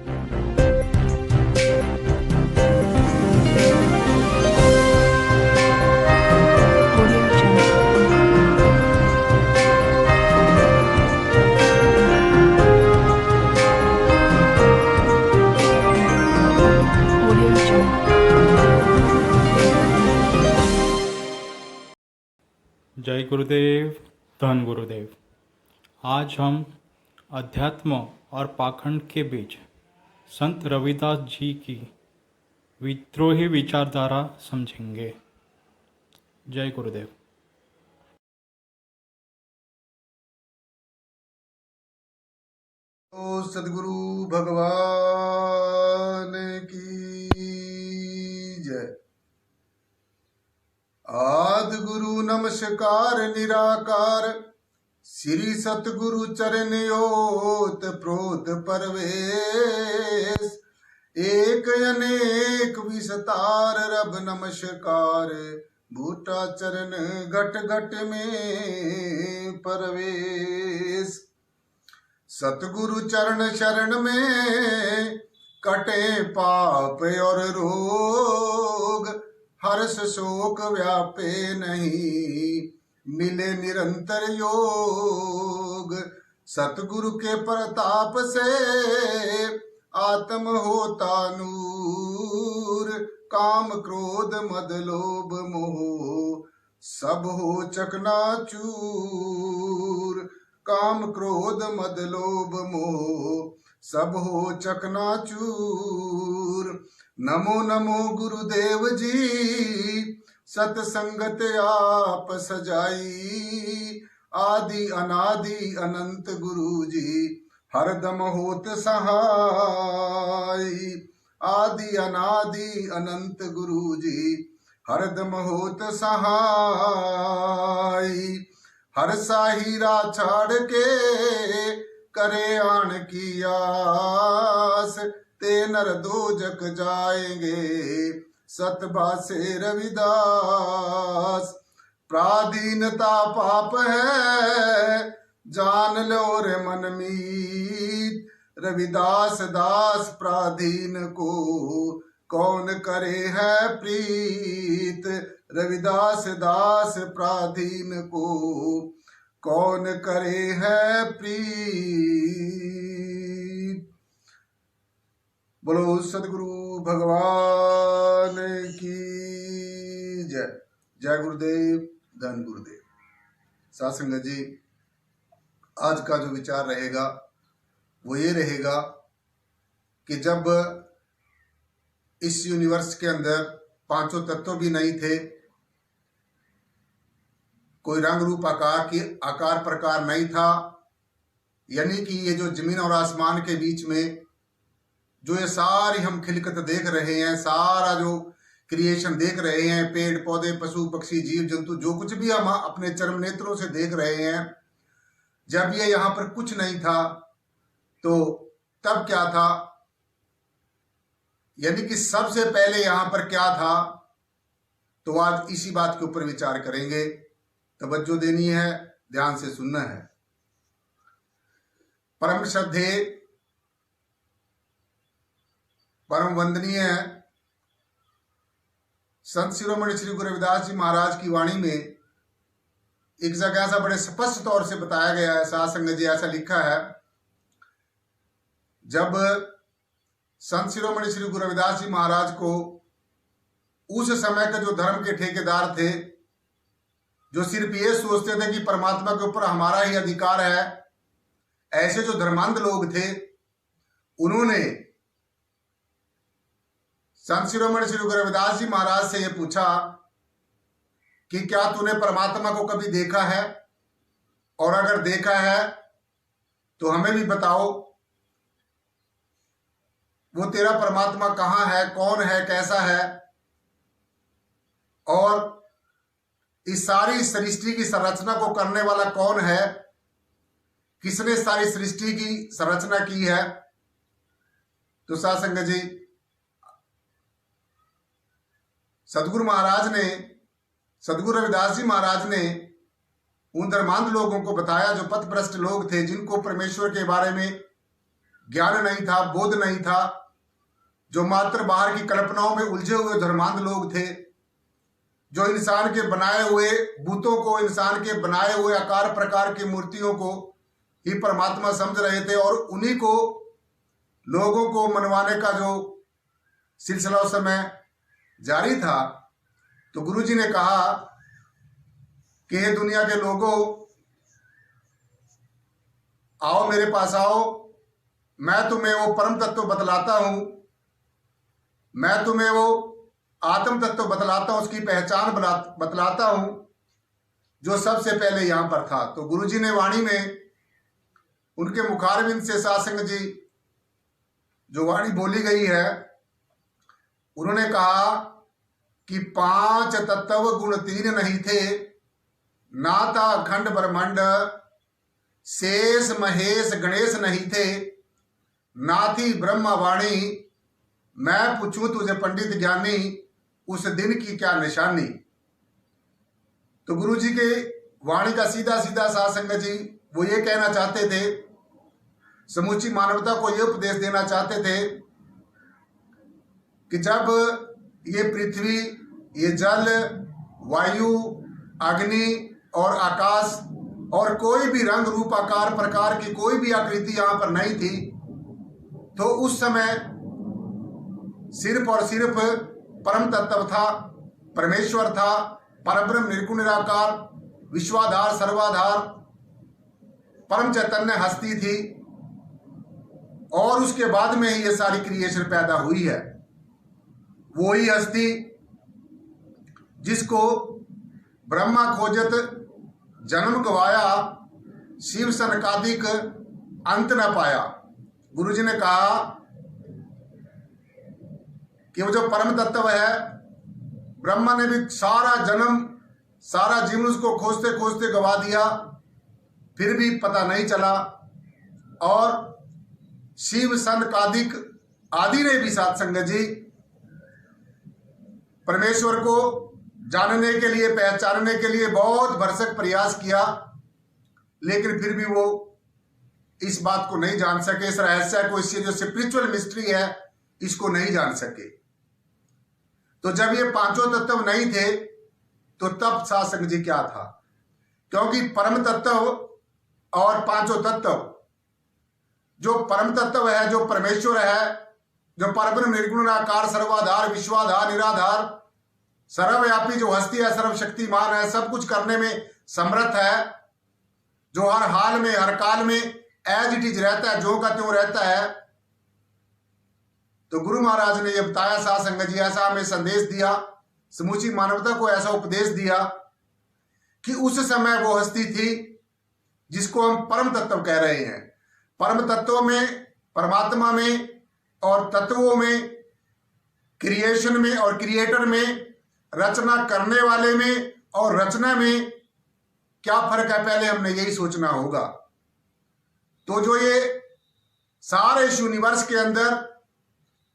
जय गुरुदेव, धन गुरुदेव। आज हम अध्यात्म और पाखंड के बीच संत रविदास जी की विद्रोही विचारधारा समझेंगे। जय गुरुदेव। तो सदगुरु भगवान की जय। आदि गुरु नमस्कार निराकार, श्री सतगुरु चरण ओत प्रोत परवेश। एक अनेक विस्तार रब नमस्कार, बूटा चरण घट घट में परवेश। सतगुरु चरण शरण में कटे पाप और रोग, हर्ष शोक व्यापे नहीं, मिले निरंतर योग। सतगुरु के प्रताप से आत्म होता नूर, काम क्रोध मद लोभ मोह सब हो चकनाचूर। काम क्रोध मद लोभ मोह सब हो चकनाचूर। नमो नमो गुरुदेव जी, सतसंगत आप सजाई। आदि अनादि अनंत गुरु जी, हरदम होत सहाय। आदि अनादि अनंत गुरु जी, हरदम होत सहाय। हर साहिरा छाड़ के करे आन की आस, ते नर दोजक जाएंगे सतबा से रविदास। प्राधीनता पाप है जान लो रे मन मीत, रविदास दास प्राधीन को कौन करे है प्रीत। रविदास दास प्राधीन को कौन करे है प्रीत। बोलो सदगुरु भगवान की जय। जय गुरुदेव, धन गुरुदेव। साथ संगत जी, आज का जो विचार रहेगा वो ये रहेगा कि जब इस यूनिवर्स के अंदर पांचों तत्व भी नहीं थे, कोई रंग रूप आकार प्रकार नहीं था, यानी कि ये जो जमीन और आसमान के बीच में जो ये सारी हम खिलकत देख रहे हैं, सारा जो क्रिएशन देख रहे हैं, पेड़ पौधे पशु पक्षी जीव जंतु जो कुछ भी हम अपने चर्म नेत्रों से देख रहे हैं, जब ये यहाँ पर कुछ नहीं था तो तब क्या था, यानी कि सबसे पहले यहाँ पर क्या था। तो आज इसी बात के ऊपर विचार करेंगे। तवज्जो देनी है, ध्यान से सुनना है। परम श्रद्धेय परम वंदनीय संत शिरोमणि श्री गुरु रविदास जी महाराज की वाणी में एक जगह ऐसा बड़े स्पष्ट तौर से बताया गया है। साथ संगत जी, ऐसा लिखा है, जब संत शिरोमणि श्री गुरु रविदास जी महाराज को उस समय के जो धर्म के ठेकेदार थे, जो सिर्फ ये सोचते थे कि परमात्मा के ऊपर हमारा ही अधिकार है, ऐसे जो धर्मांध लोग थे, उन्होंने संत शिरोमणि श्री गुरु रविदास जी महाराज से ये पूछा कि क्या तूने परमात्मा को कभी देखा है, और अगर देखा है तो हमें भी बताओ, वो तेरा परमात्मा कहाँ है, कौन है, कैसा है, और इस सारी सृष्टि की संरचना को करने वाला कौन है, किसने सारी सृष्टि की संरचना की है। तो साथ संगत जी, सदगुरु महाराज ने, सदगुरु रविदास जी महाराज ने उन धर्मांध लोगों को बताया, जो पथभ्रष्ट लोग थे, जिनको परमेश्वर के बारे में ज्ञान नहीं था, बोध नहीं था, जो मात्र बाहर की कल्पनाओं में उलझे हुए धर्मांध लोग थे, जो इंसान के बनाए हुए भूतों को, इंसान के बनाए हुए आकार प्रकार की मूर्तियों को ही परमात्मा समझ रहे थे, और उन्हीं को लोगों को मनवाने का जो सिलसिला उस समय जारी था। तो गुरुजी ने कहा कि हे दुनिया के लोगों, आओ मेरे पास आओ, मैं तुम्हें वो परम तत्व बतलाता हूं, मैं तुम्हें वो आत्म तत्व बतलाता हूं, उसकी पहचान बतलाता हूं जो सबसे पहले यहां पर था। तो गुरुजी ने वाणी में उनके मुखारविंद से सासंग जी जो वाणी बोली गई है, उन्होंने कहा कि 5 तत्व गुण 3 नहीं थे, ना था अखंड ब्रह्मांड, शेष महेश गणेश नहीं थे, ना थी ब्रह्मा वाणी, मैं पूछूं तुझे पंडित ज्ञानी, उस दिन की क्या निशानी। तो गुरुजी के वाणी का सीधा सीधा सासंग जी वो ये कहना चाहते थे, समूची मानवता को ये उपदेश देना चाहते थे कि जब ये पृथ्वी, ये जल, वायु, अग्नि और आकाश और कोई भी रंग रूप आकार प्रकार की कोई भी आकृति यहां पर नहीं थी, तो उस समय सिर्फ और सिर्फ परम तत्व था, परमेश्वर था, परब्रह्म निर्गुण निराकार, विश्वाधार सर्वाधार परम चैतन्य हस्ती थी, और उसके बाद में ही ये सारी क्रिएशन पैदा हुई है। वही हस्ती जिसको ब्रह्मा खोजत जन्म गवाया, शिव सनकादिक अंत न पाया। गुरुजी ने कहा कि वो जो परम तत्व है, ब्रह्मा ने भी सारा जन्म सारा जीवन उसको खोजते खोजते गवा दिया, फिर भी पता नहीं चला, और शिव सनकादिक आदि ने भी सत्संग जी परमेश्वर को जानने के लिए, पहचानने के लिए बहुत भरसक प्रयास किया, लेकिन फिर भी वो इस बात को नहीं जान सके, इस रहस्य को, इससे जो स्पिरिचुअल मिस्ट्री है, इसको नहीं जान सके। तो जब ये 5 तत्व नहीं थे, तो तब सत्संग जी क्या था? क्योंकि परम तत्व और 5 तत्व, जो परम तत्व है, जो परमेश्वर है, जो परब्रह्म निर्गुण निराकार सर्वाधार विश्वाधार निराधार सर्वव्यापी जो हस्ती है, सर्वशक्तिमान है, सब कुछ करने में समर्थ है, जो हर हाल में हर काल में एज इट इज रहता है, जो का त्यों रहता है। तो गुरु महाराज ने ये बताया, सत्संग जी ऐसा हमें संदेश दिया, समूची मानवता को ऐसा उपदेश दिया कि उस समय वो हस्ती थी जिसको हम परम तत्व कह रहे हैं। परम तत्वों में, परमात्मा में और तत्वों में, क्रिएशन में और क्रिएटर में, रचना करने वाले में और रचना में क्या फर्क है, पहले हमने यही सोचना होगा। तो जो ये सारे इस यूनिवर्स के अंदर,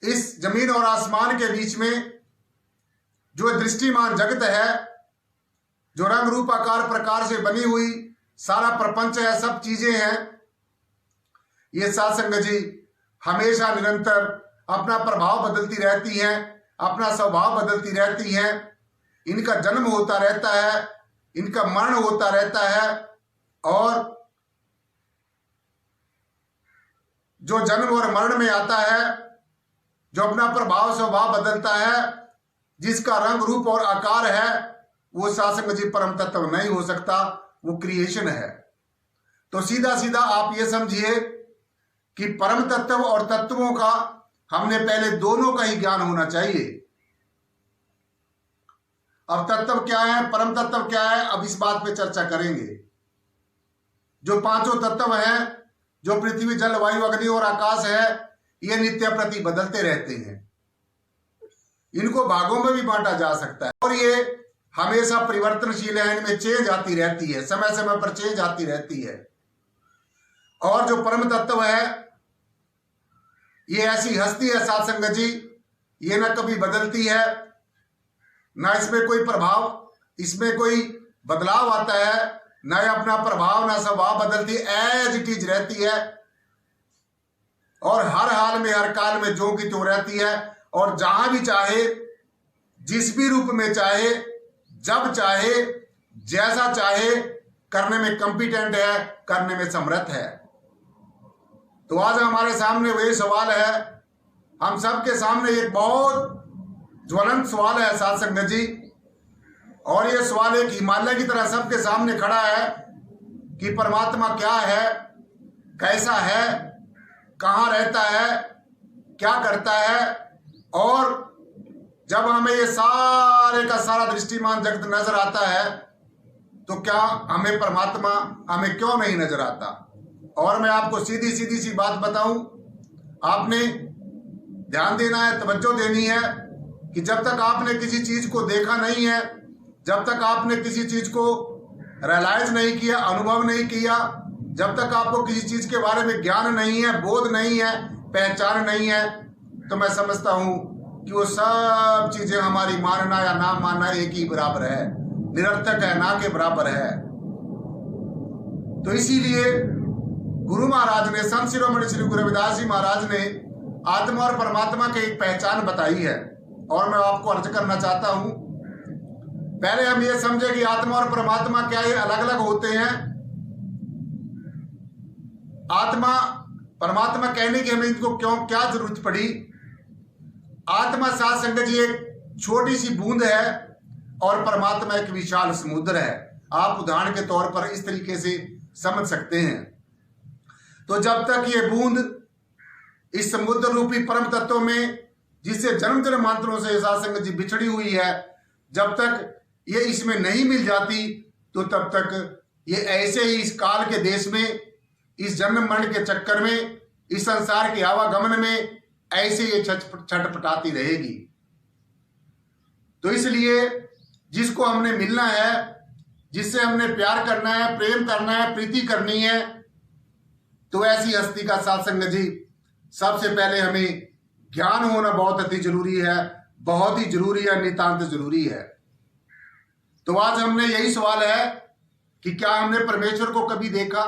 इस जमीन और आसमान के बीच में जो दृष्टिमान जगत है, जो रंग रूप आकार प्रकार से बनी हुई सारा प्रपंच है, सब चीजें हैं, ये सत्संग जी हमेशा निरंतर अपना प्रभाव बदलती रहती हैं, अपना स्वभाव बदलती रहती हैं, इनका जन्म होता रहता है, इनका मरण होता रहता है, और जो जन्म और मरण में आता है, जो अपना प्रभाव स्वभाव बदलता है, जिसका रंग रूप और आकार है, वो सत्संग जी परम तत्व नहीं हो सकता, वो क्रिएशन है। तो सीधा सीधा आप ये समझिए कि परम तत्व और तत्वों का हमने पहले दोनों का ही ज्ञान होना चाहिए। अब तत्व क्या है, परम तत्व क्या है, अब इस बात पे चर्चा करेंगे। जो 5 तत्व हैं, जो पृथ्वी जल वायु अग्नि और आकाश है, ये नित्य प्रति बदलते रहते हैं, इनको भागों में भी बांटा जा सकता है, और ये हमेशा परिवर्तनशील है, इनमें चेंज आती रहती है, समय समय पर चेंज आती रहती है। और जो परम तत्व है, ये ऐसी हस्ती है सत्संग जी, ये ना कभी बदलती है, ना इसमें कोई प्रभाव, इसमें कोई बदलाव आता है, ना ये अपना प्रभाव ना स्वभाव बदलती, एज इट इज रहती है। और हर हाल में हर काल में जो की त्यों रहती है, और जहां भी चाहे, जिस भी रूप में चाहे, जब चाहे, जैसा चाहे, करने में कॉम्पिटेंट है, करने में समर्थ है। तो आज हमारे सामने वही सवाल है, हम सबके सामने एक बहुत ज्वलंत सवाल है साध संगत जी, और ये सवाल एक हिमालय की तरह सबके सामने खड़ा है कि परमात्मा क्या है, कैसा है, कहाँ रहता है, क्या करता है, और जब हमें ये सारे का सारा दृष्टिमान जगत नजर आता है तो क्या हमें परमात्मा हमें क्यों नहीं नजर आता। और मैं आपको सीधी सीधी सी बात बताऊं, आपने ध्यान देना है, तवज्जो देनी है कि जब तक आपने किसी चीज को देखा नहीं है, जब तक आपने किसी चीज को रियलाइज नहीं किया, अनुभव नहीं किया, जब तक आपको किसी चीज के बारे में ज्ञान नहीं है, बोध नहीं है, पहचान नहीं है, तो मैं समझता हूं कि वो सब चीजें हमारी मानना या ना मानना एक ही बराबर है, निरर्थक है, ना के बराबर है। तो इसीलिए गुरु महाराज ने, संत शिरोमणि श्री गुरु रविदास जी महाराज ने आत्मा और परमात्मा की एक पहचान बताई है, और मैं आपको अर्ज करना चाहता हूं। पहले हम ये समझे कि आत्मा और परमात्मा क्या ये अलग अलग होते हैं। आत्मा परमात्मा कहने की हमें इनको क्यों क्या जरूरत पड़ी। आत्मा साध संगत जी एक छोटी सी बूंद है और परमात्मा एक विशाल समुद्र है। आप उदाहरण के तौर पर इस तरीके से समझ सकते हैं। तो जब तक ये बूंद इस समुद्र रूपी परम तत्व में, जिससे जन्म जन्मांतरों से साध संगत जी बिछड़ी हुई है, जब तक ये इसमें नहीं मिल जाती तो तब तक ये ऐसे ही इस काल के देश में, इस जन्म मरण के चक्कर में, इस संसार के आवागमन में ऐसे ये छटपटाती रहेगी। तो इसलिए जिसको हमने मिलना है, जिससे हमने प्यार करना है, प्रेम करना है, प्रीति करनी है, तो ऐसी हस्ती का साध संगत जी सबसे पहले हमें ज्ञान होना बहुत अति जरूरी है, बहुत ही जरूरी है, नितांत जरूरी है। तो आज हमने यही सवाल है कि क्या हमने परमेश्वर को कभी देखा।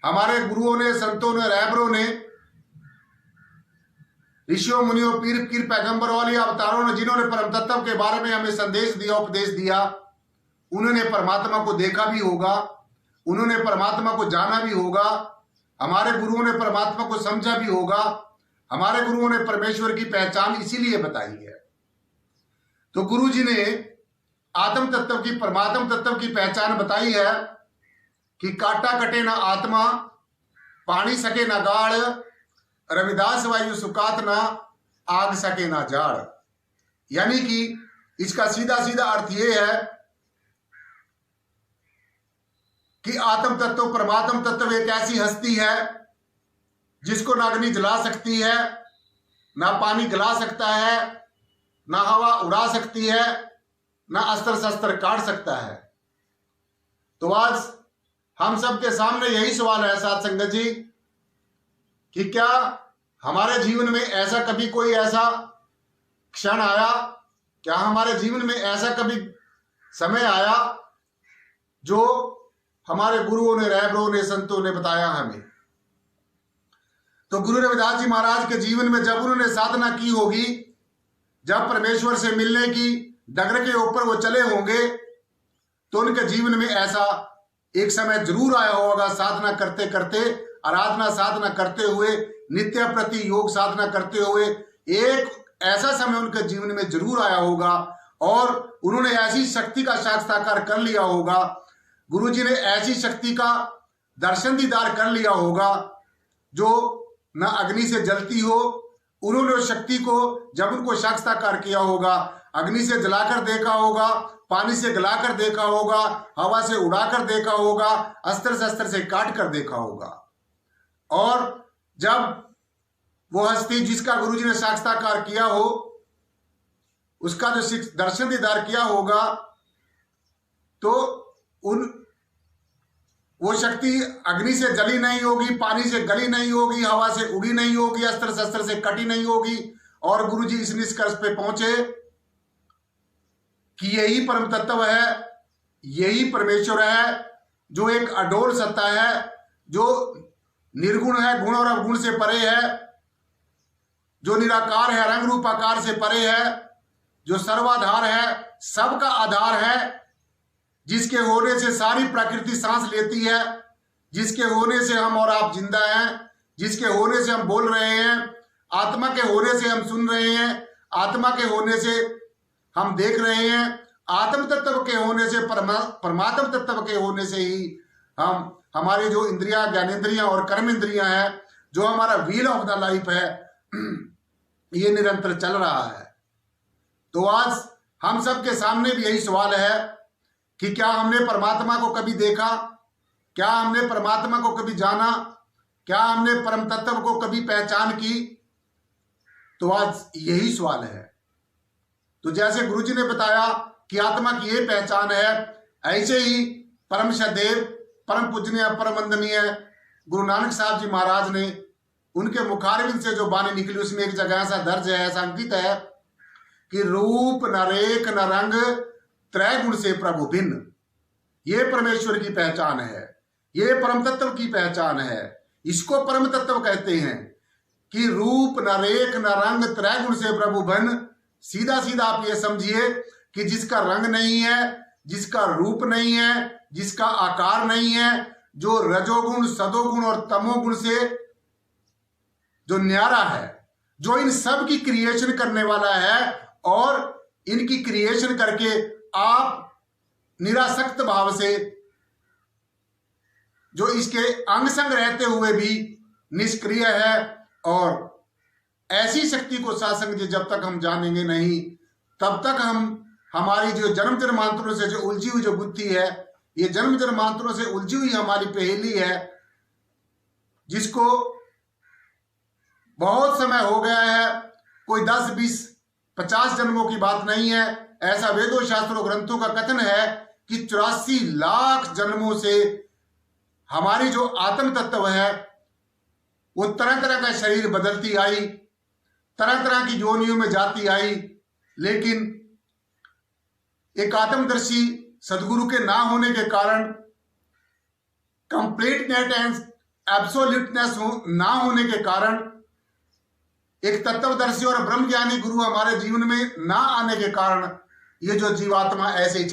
हमारे गुरुओं ने, संतों ने, रहबरों ने, ऋषियों, मुनियों, पीर पीर पैगंबर वाले अवतारों ने, जिन्होंने परम तत्व के बारे में हमें संदेश दिया, उपदेश दिया, उन्होंने परमात्मा को देखा भी होगा, उन्होंने परमात्मा को जाना भी होगा। हमारे गुरुओं ने परमात्मा को समझा भी होगा। हमारे गुरुओं ने परमेश्वर की पहचान इसीलिए बताई है। तो गुरु जी ने आत्म तत्व की, परमात्म तत्व की पहचान बताई है कि काटा कटे ना आत्मा, पानी सके ना गाढ़, रविदास वायु सुकात ना, आग सके ना जाड़। यानी कि इसका सीधा सीधा अर्थ यह है कि आत्म तत्व, परमात्म तत्व एक ऐसी हस्ती है जिसको ना अग्नि जला सकती है, ना पानी गला सकता है, ना हवा उड़ा सकती है, ना अस्त्र शस्त्र काट सकता है। तो आज हम सबके सामने यही सवाल है साध संगत जी कि क्या हमारे जीवन में ऐसा कभी कोई ऐसा क्षण आया, क्या हमारे जीवन में ऐसा कभी समय आया जो हमारे गुरुओं ने, रहबरों ने, संतों ने बताया हमें। तो गुरु रविदास जी महाराज के जीवन में जब उन्होंने साधना की होगी, जब परमेश्वर से मिलने की डगर के ऊपर वो चले होंगे, तो उनके जीवन में ऐसा एक समय जरूर आया होगा, साधना करते करते, आराधना साधना करते हुए, नित्य प्रति योग साधना करते हुए, एक ऐसा समय उनके जीवन में जरूर आया होगा और उन्होंने ऐसी शक्ति का साक्षात्कार कर लिया होगा, गुरु जी ने ऐसी शक्ति का दर्शन दीदार कर लिया होगा जो न अग्नि से जलती हो। उन्होंने उस शक्ति को जब उनको साक्षात्कार किया होगा, अग्नि से जलाकर देखा होगा, पानी से गलाकर देखा होगा, हवा से उड़ाकर देखा होगा, अस्त्र शस्त्र से काट कर देखा होगा। और जब वो हस्ती जिसका गुरुजी ने साक्षात्कार किया हो, उसका जो दर्शन दीदार किया होगा, तो वो शक्ति अग्नि से जली नहीं होगी, पानी से गली नहीं होगी, हवा से उड़ी नहीं होगी, अस्त्र शस्त्र से कटी नहीं होगी। और गुरुजी इस निष्कर्ष पे पहुंचे कि यही परम तत्व है, यही परमेश्वर है, जो एक अडोल सत्ता है, जो निर्गुण है, गुण और अवगुण से परे है, जो निराकार है, रंग रूप आकार से परे है, जो सर्वाधार है, सबका आधार है, जिसके होने से सारी प्रकृति सांस लेती है, जिसके होने से हम और आप जिंदा हैं, जिसके होने से हम बोल रहे हैं, आत्मा के होने से हम सुन रहे हैं, आत्मा के होने से हम देख रहे हैं, आत्म तत्व के होने से, परमात्म तत्व के होने से ही हम, हमारी जो इंद्रियां, ज्ञानेंद्रियां और कर्म इंद्रियां हैं, जो हमारा व्हील ऑफ द लाइफ है, ये निरंतर चल रहा है। तो आज हम सबके सामने भी यही सवाल है कि क्या हमने परमात्मा को कभी देखा, क्या हमने परमात्मा को कभी जाना, क्या हमने परम तत्व को कभी पहचान की? तो आज यही सवाल है। तो जैसे गुरु जी ने बताया कि आत्मा की ये पहचान है, ऐसे ही परम सदैव, परम पूजनीय, परम वंदनीय गुरु नानक साहब जी महाराज ने, उनके मुखारविंद से जो वाणी निकली, उसमें एक जगह ऐसा दर्ज है, ऐसा अंकित है कि रूप न रेख न रंग त्रय गुण से प्रभु भिन्न। ये परमेश्वर की पहचान है, ये परम तत्व की पहचान है। इसको परम तत्व कहते हैं कि रूप न रेख न रंग त्रय गुण से प्रभु भिन्न। सीधा सीधा आप ये समझिए कि जिसका रंग नहीं है, जिसका रूप नहीं है, जिसका आकार नहीं है, जो रजोगुण, सदोगुण और तमोगुण से जो न्यारा है, जो इन सब की क्रिएशन करने वाला है, और इनकी क्रिएशन करके आप निरासक्त भाव से, जो इसके अंग संग रहते हुए भी निष्क्रिय है, और ऐसी शक्ति को सासंग जब तक हम जानेंगे नहीं, तब तक हम, हमारी जो जन्म जन्मांतरों से जो उलझी हुई जो बुद्धि है, ये जन्म जन्मांतरों से उलझी हुई हमारी पहेली है, जिसको बहुत समय हो गया है, कोई 10, 20, 50 जन्मों की बात नहीं है। ऐसा वेदों शास्त्रों ग्रंथों का कथन है कि 84 लाख जन्मों से हमारी जो आत्म तत्व है, वो तरह तरह का शरीर बदलती आई, तरह तरह की योनियों में जाती आई, लेकिन एक आत्मदर्शी सदगुरु के ना होने के कारण, कंप्लीटनेस एंड एब्सोल्यूटनेस ना होने के कारण, एक तत्वदर्शी और ब्रह्म ज्ञानी गुरु हमारे जीवन में ना आने के कारण, ये जो जीवात्मा ऐसे ही